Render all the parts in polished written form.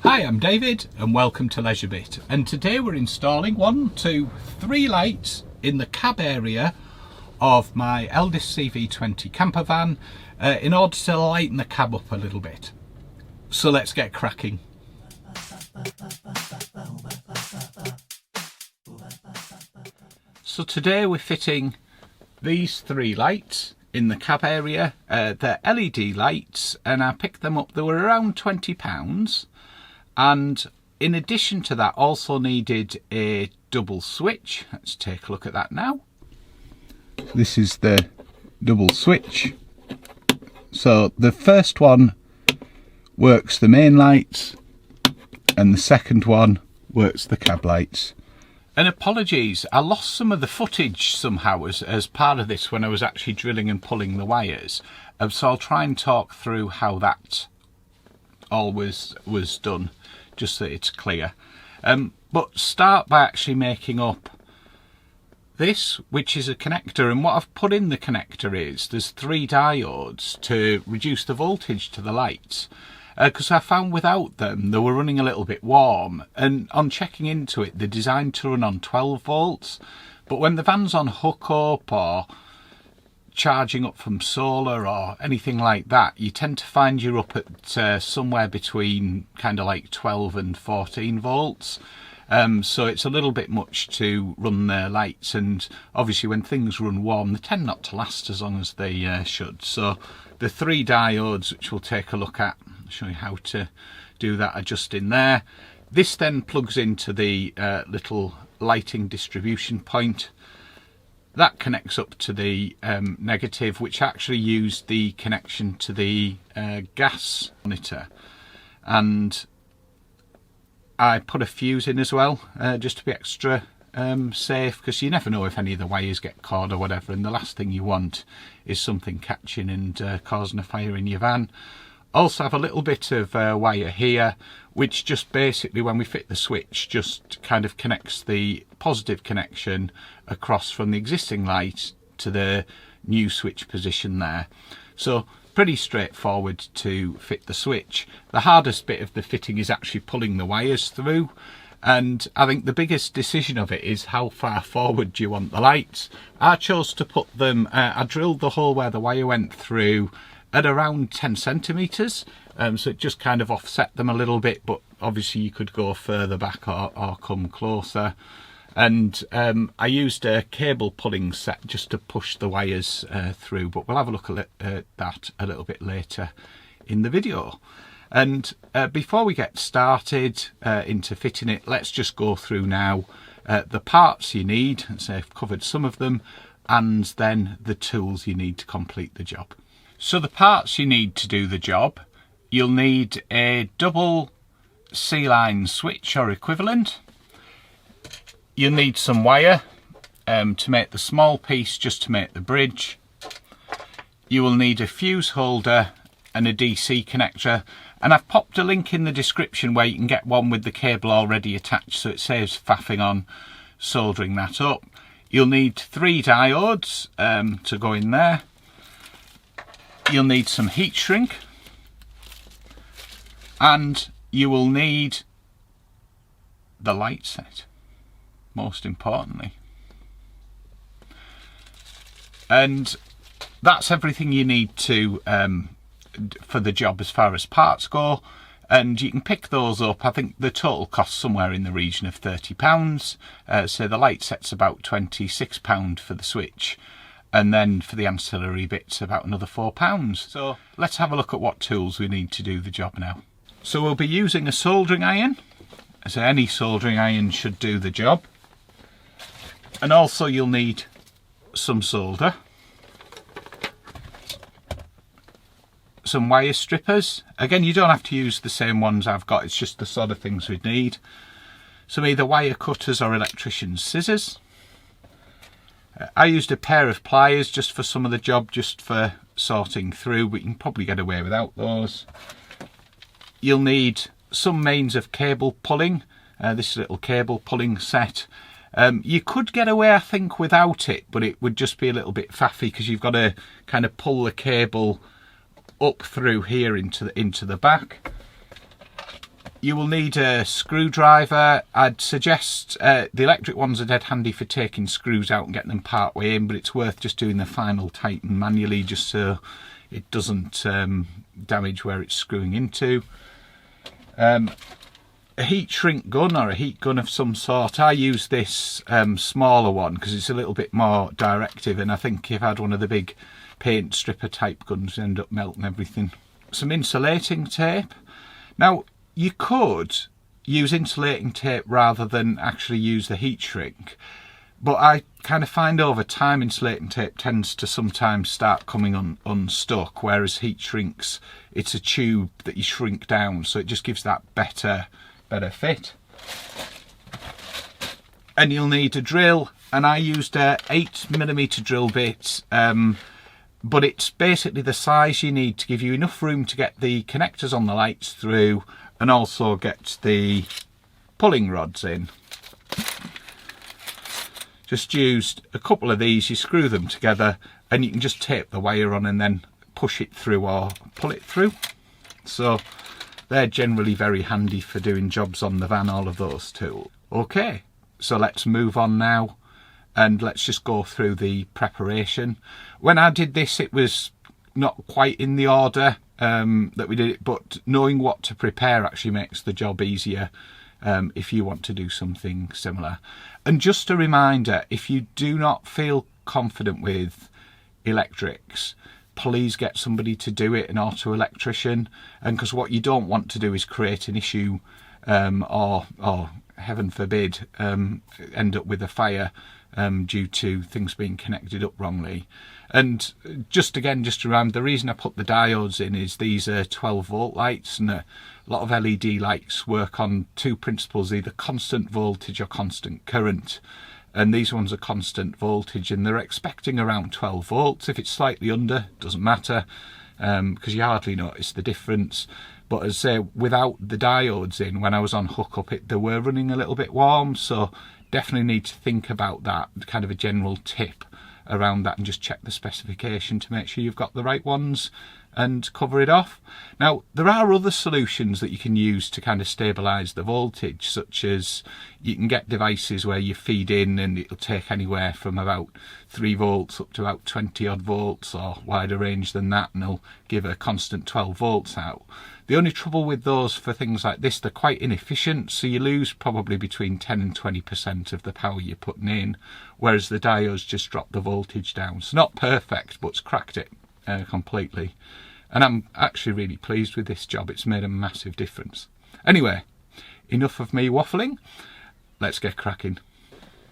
Hi, I'm David and welcome to Leisure Bit, and today we're installing 1, 2, 3 lights in the cab area of my Elddis CV20 campervan in order to lighten the cab up a little bit. So let's get cracking. So today we're fitting these 3 lights in the cab area. They're LED lights and I picked them up, they were around £20. And in addition to that, also needed a double switch. Let's take a look at that now. This is the double switch. So the first one works the main lights and the second one works the cab lights. And apologies, I lost some of the footage somehow as part of this when I was actually drilling and pulling the wires. So I'll try and talk through how that all was done, just so it's clear. But start by actually making up this, which is a connector, and what I've put in the connector is there's 3 diodes to reduce the voltage to the lights, because I found without them they were running a little bit warm, and on checking into it they're designed to run on 12 volts, but when the van's on hookup or charging up from solar or anything like that, you tend to find you're up at somewhere between kind of like 12 and 14 volts. So it's a little bit much to run their lights, and obviously when things run warm they tend not to last as long as they should. So the 3 diodes, which we'll take a look at, I'll show you how to do that, are just in there. This then plugs into the little lighting distribution point. That connects up to the negative, which actually used the connection to the gas monitor. And I put a fuse in as well, just to be extra safe, because you never know if any of the wires get caught or whatever, and the last thing you want is something catching and causing a fire in your van. Also have a little bit of wire here, which just basically, when we fit the switch, just kind of connects the positive connection across from the existing light to the new switch position there. So pretty straightforward to fit the switch. The hardest bit of the fitting is actually pulling the wires through, and I think the biggest decision of it is how far forward do you want the lights. I chose to put them, I drilled the hole where the wire went through at around 10 centimetres, so it just kind of offset them a little bit, but obviously you could go further back or come closer. And I used a cable pulling set just to push the wires through, but we'll have a look at that a little bit later in the video. And before we get started into fitting it, let's just go through now the parts you need, and so I've covered some of them, and then the tools you need to complete the job. So the parts you need to do the job: you'll need a double C-line switch or equivalent. You'll need some wire to make the small piece, just to make the bridge. You will need a fuse holder and a DC connector, and I've popped a link in the description where you can get one with the cable already attached, so it saves faffing on soldering that up. You'll need 3 diodes to go in there. You'll need some heat shrink, and you will need the light set, most importantly. And that's everything you need to for the job as far as parts go, and you can pick those up. I think the total cost somewhere in the region of £30. So the light set's about £26 for the switch, and then for the ancillary bits about another £4. So let's have a look at what tools we need to do the job now. So we'll be using a soldering iron, so any soldering iron should do the job. And also you'll need some solder, some wire strippers. Again, you don't have to use the same ones I've got, it's just the sort of things we'd need. Some either wire cutters or electrician's scissors. I used a pair of pliers just for some of the job, just for sorting through, but you can probably get away without those. You'll need some means of cable pulling, this little cable pulling set. You could get away, I think, without it, but it would just be a little bit faffy because you've got to kind of pull the cable up through here into the back. You will need a screwdriver. I'd suggest the electric ones are dead handy for taking screws out and getting them part way in, but it's worth just doing the final tighten manually just so it doesn't damage where it's screwing into. A heat shrink gun or a heat gun of some sort. I use this smaller one because it's a little bit more directive, and I think if I had one of the big paint stripper type guns, you end up melting everything. Some insulating tape. Now, you could use insulating tape rather than actually use the heat shrink, but I kind of find over time insulating tape tends to sometimes start coming unstuck, whereas heat shrinks, it's a tube that you shrink down, so it just gives that better fit. And you'll need a drill, and I used a 8mm drill bit, but it's basically the size you need to give you enough room to get the connectors on the lights through and also get the pulling rods in. Just used a couple of these, you screw them together and you can just tape the wire on and then push it through or pull it through. So they're generally very handy for doing jobs on the van, all of those tools. Okay, so let's move on now and let's just go through the preparation. When I did this, it was not quite in the order that we did it, but knowing what to prepare actually makes the job easier if you want to do something similar. And just a reminder, if you do not feel confident with electrics, please get somebody to do it, an auto electrician, and because what you don't want to do is create an issue or heaven forbid end up with a fire due to things being connected up wrongly. And just to remember, the reason I put the diodes in is these are 12 volt lights, and a lot of LED lights work on two principles, either constant voltage or constant current. And these ones are constant voltage, and they're expecting around 12 volts. If it's slightly under, doesn't matter, because you hardly notice the difference. But as I say, without the diodes in, when I was on hookup, they were running a little bit warm, so definitely need to think about that, kind of a general tip around that, and just check the specification to make sure you've got the right ones and cover it off. Now, there are other solutions that you can use to kind of stabilise the voltage, such as you can get devices where you feed in and it'll take anywhere from about 3 volts up to about 20 odd volts or wider range than that, and it'll give a constant 12 volts out. The only trouble with those for things like this, they're quite inefficient, so you lose probably between 10 and 20% of the power you're putting in, whereas the diodes just drop the voltage down. So not perfect, but it's cracked it completely. And I'm actually really pleased with this job. It's made a massive difference. Anyway, enough of me waffling. Let's get cracking.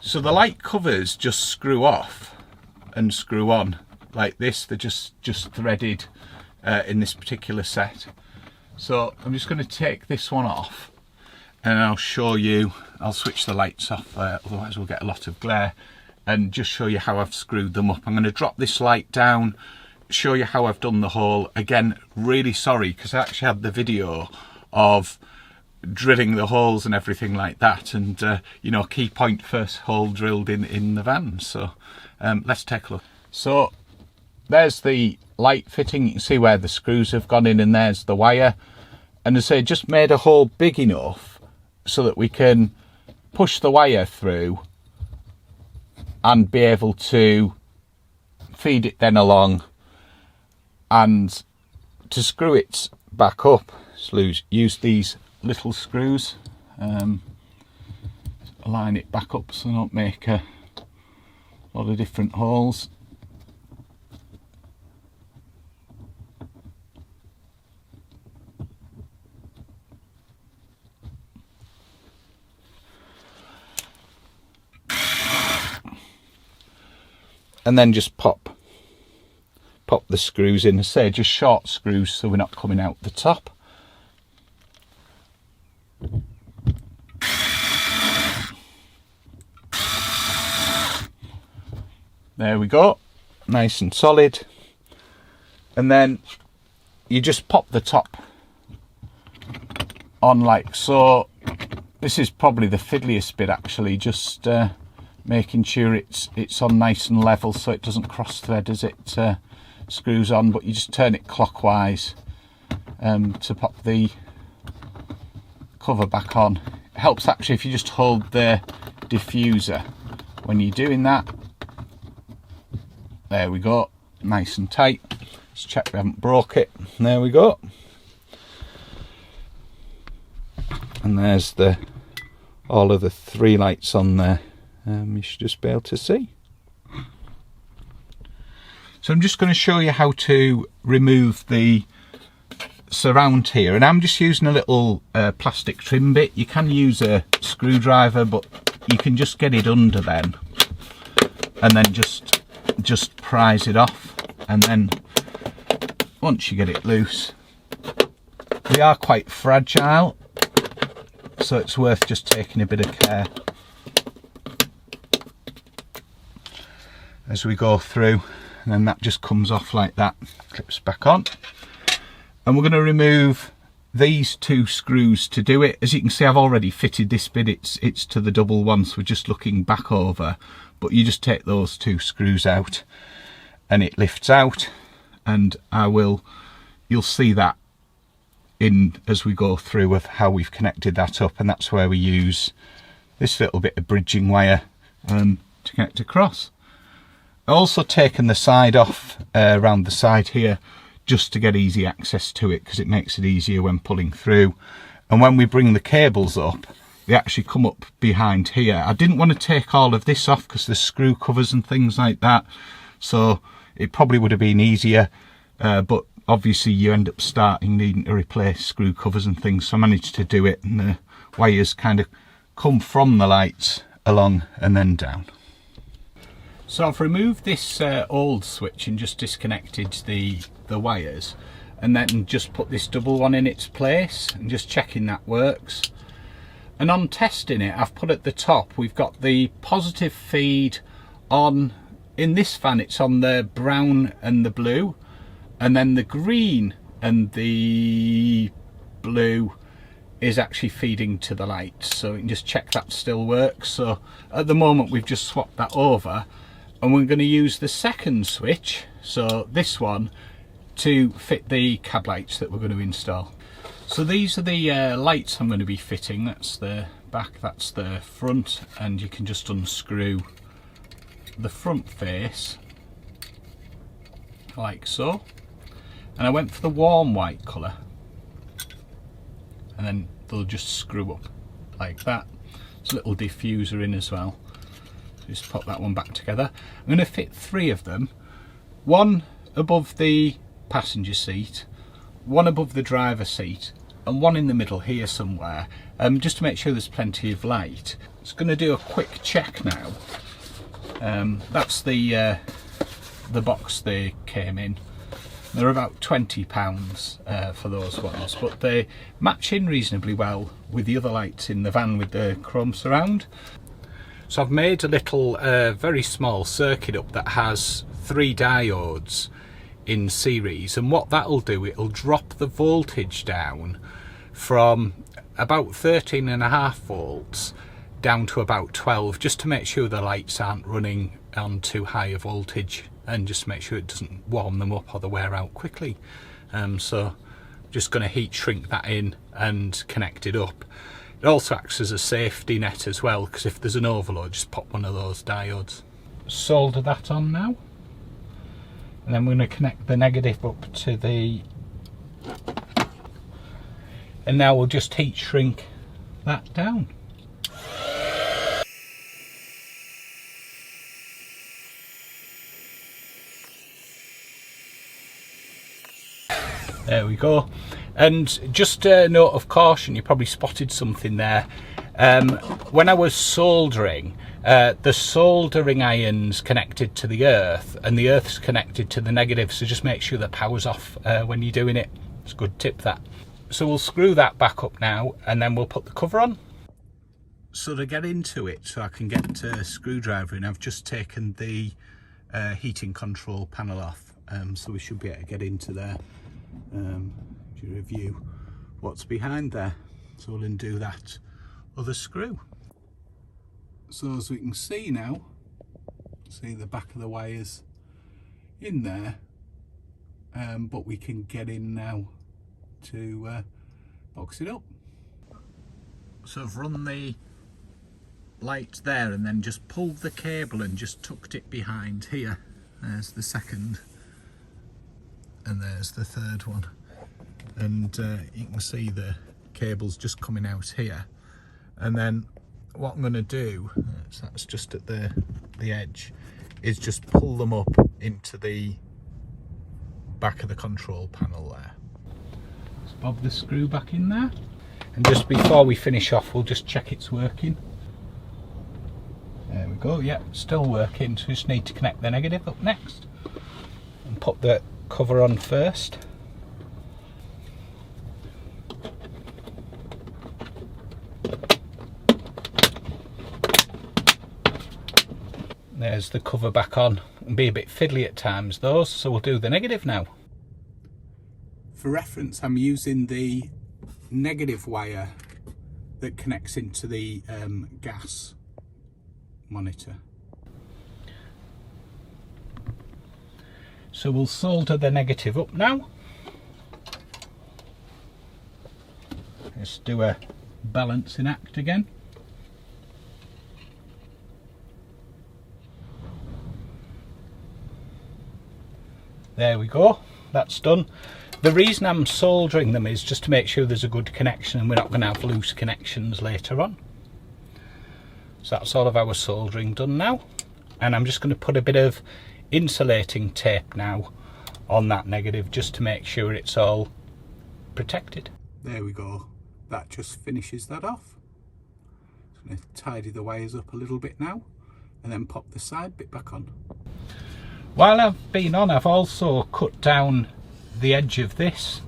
So the light covers just screw off and screw on like this. They're just threaded in this particular set. So I'm just going to take this one off and I'll show you. I'll switch the lights off, otherwise we'll get a lot of glare, and just show you how I've screwed them up. I'm going to drop this light down, show you how I've done the hole. Again, really sorry, because I actually had the video of drilling the holes and everything like that, and you know, key point first hole drilled in the van. So let's take a look. So there's the light fitting. You can see where the screws have gone in, and there's the wire. And as I say, just made a hole big enough so that we can push the wire through and be able to feed it then along. And to screw it back up, so use these little screws, line it back up so I don't make a lot of different holes. And then just pop the screws in, say just short screws so we're not coming out the top. There we go, nice and solid. And then you just pop the top on like so. This is probably the fiddliest bit actually, just making sure it's on nice and level so it doesn't cross thread as it screws on, but you just turn it clockwise to pop the cover back on. It helps actually if you just hold the diffuser when you're doing that. There we go, nice and tight. Let's check we haven't broke it. There we go. And there's the all of the 3 lights on there. You should just be able to see. So I'm just going to show you how to remove the surround here, and I'm just using a little plastic trim bit. You can use a screwdriver, but you can just get it under then, and then just prise it off. And then once you get it loose, they are quite fragile, so it's worth just taking a bit of care as we go through. And then that just comes off like that, clips back on. And we're going to remove these 2 screws to do it. As you can see, I've already fitted this bit, it's to the double one, so we're just looking back over. But you just take those 2 screws out and it lifts out, and you'll see that in as we go through of how we've connected that up. And that's where we use this little bit of bridging wire to connect across. I've also taken the side off around the side here, just to get easy access to it, because it makes it easier when pulling through. And when we bring the cables up, they actually come up behind here. I didn't want to take all of this off because there's screw covers and things like that, so it probably would have been easier, but obviously you end up needing to replace screw covers and things, so I managed to do it, and the wires kind of come from the lights along and then down. So I've removed this old switch and just disconnected the wires, and then just put this double one in its place and just checking that works. And on testing it, I've put at the top, we've got the positive feed on, in this fan it's on the brown and the blue, and then the green and the blue is actually feeding to the lights, so we can just check that still works. So at the moment we've just swapped that over, and we're going to use the second switch, so this one, to fit the cab lights that we're going to install. So these are the lights I'm going to be fitting. That's the back, that's the front, and you can just unscrew the front face like so. And I went for the warm white colour, and then they'll just screw up like that. There's a little diffuser in as well. Just pop that one back together. I'm going to fit 3 of them, one above the passenger seat, one above the driver's seat, and one in the middle here somewhere, just to make sure there's plenty of light. Just going to do a quick check now. That's the box they came in. They're about £20 for those ones, but they match in reasonably well with the other lights in the van with the chrome surround. So I've made a little very small circuit up that has 3 diodes in series, and what that'll do, it'll drop the voltage down from about 13.5 volts down to about 12, just to make sure the lights aren't running on too high a voltage, and just make sure it doesn't warm them up or they wear out quickly. So just going to heat shrink that in and connect it up. It also acts as a safety net as well, because if there's an overload, just pop one of those diodes. Solder that on now, and then we're going to connect the negative up to the, and now we'll just heat shrink that down. There we go. And just a note of caution, you probably spotted something there. When I was soldering, the soldering iron's connected to the earth, and the earth's connected to the negative, so just make sure the power's off when you're doing it. It's a good tip, that. So we'll screw that back up now, and then we'll put the cover on. So to get into it, so I can get a screwdriver in, I've just taken the heating control panel off, so we should be able to get into there. To review what's behind there, so we'll undo that other screw. So as we can see now, see the back of the wires in there, but we can get in now to box it up. So I've run the light there and then just pulled the cable and just tucked it behind here. There's the second and there's the third one, and you can see the cables just coming out here. And then what I'm going to do, so that's just at the edge, is just pull them up into the back of the control panel there. Let's bob the screw back in there, and just before we finish off we'll just check it's working. There we go, yeah, still working. So we just need to connect the negative up next and put the cover on first. There's the cover back on. It'll be a bit fiddly at times those, so we'll do the negative now. For reference, I'm using the negative wire that connects into the gas monitor. So we'll solder the negative up now. Just do a balancing act again. There we go, that's done. The reason I'm soldering them is just to make sure there's a good connection and we're not going to have loose connections later on. So that's all of our soldering done now. And I'm just going to put a bit of insulating tape now on that negative just to make sure it's all protected. There we go, that just finishes that off. Just going to tidy the wires up a little bit now and then pop the side bit back on. While I've been on, I've also cut down the edge of this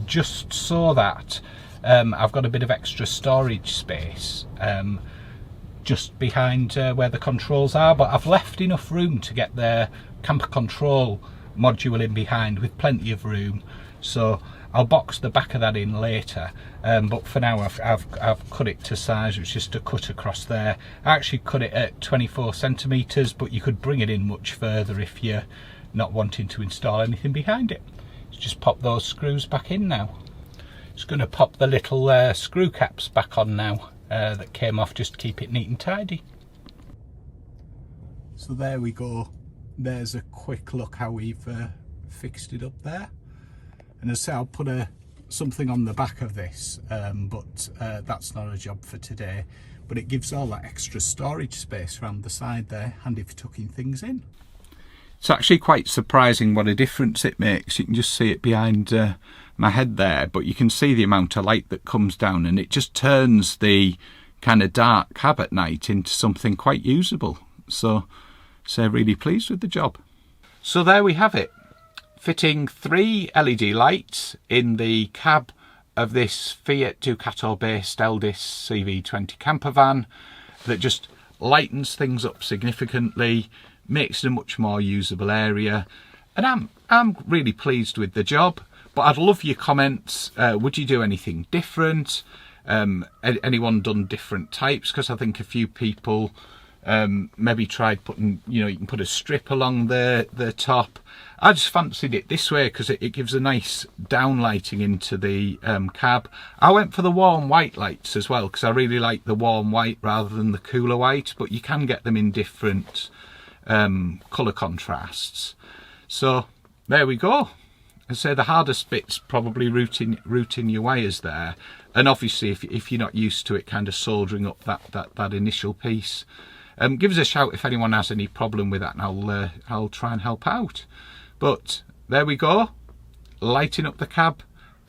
just so that I've got a bit of extra storage space just behind where the controls are, but I've left enough room to get the camper control module in behind with plenty of room, so I'll box the back of that in later, but for now I've cut it to size, which is to cut across there. I actually cut it at 24 centimetres, but you could bring it in much further if you're not wanting to install anything behind it. So just pop those screws back in now. Just going to pop the little screw caps back on now that came off, just to keep it neat and tidy. So there we go, there's a quick look how we've fixed it up there. And as I say, I'll put something on the back of this, but that's not a job for today. But it gives all that extra storage space around the side there, handy for tucking things in. It's actually quite surprising what a difference it makes. You can just see it behind my head there, but you can see the amount of light that comes down, and it just turns the kind of dark cab at night into something quite usable. So really pleased with the job. So there we have it. Fitting 3 LED lights in the cab of this Fiat Ducato based Elddis CV20 Campervan that just lightens things up significantly, makes it a much more usable area, and I'm really pleased with the job. But I'd love your comments. Would you do anything different? Anyone done different types? Because I think a few people maybe tried putting, you can put a strip along the top. I just fancied it this way because it gives a nice downlighting into the cab. I went for the warm white lights as well because I really like the warm white rather than the cooler white, but you can get them in different colour contrasts. So there we go. I say the hardest bit's probably routing your wires there, and obviously if you're not used to it, kind of soldering up that initial piece. Give us a shout if anyone has any problem with that, and I'll try and help out. But there we go, lighting up the cab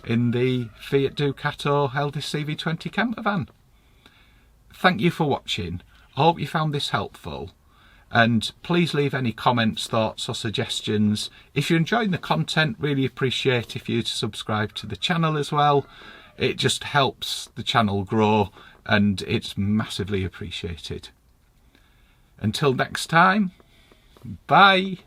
in the Fiat Ducato Elddis CV20 Campervan. Thank you for watching. I hope you found this helpful, and please leave any comments, thoughts or suggestions. If you're enjoying the content, really appreciate if you subscribe to the channel as well. It just helps the channel grow and it's massively appreciated. Until next time, bye.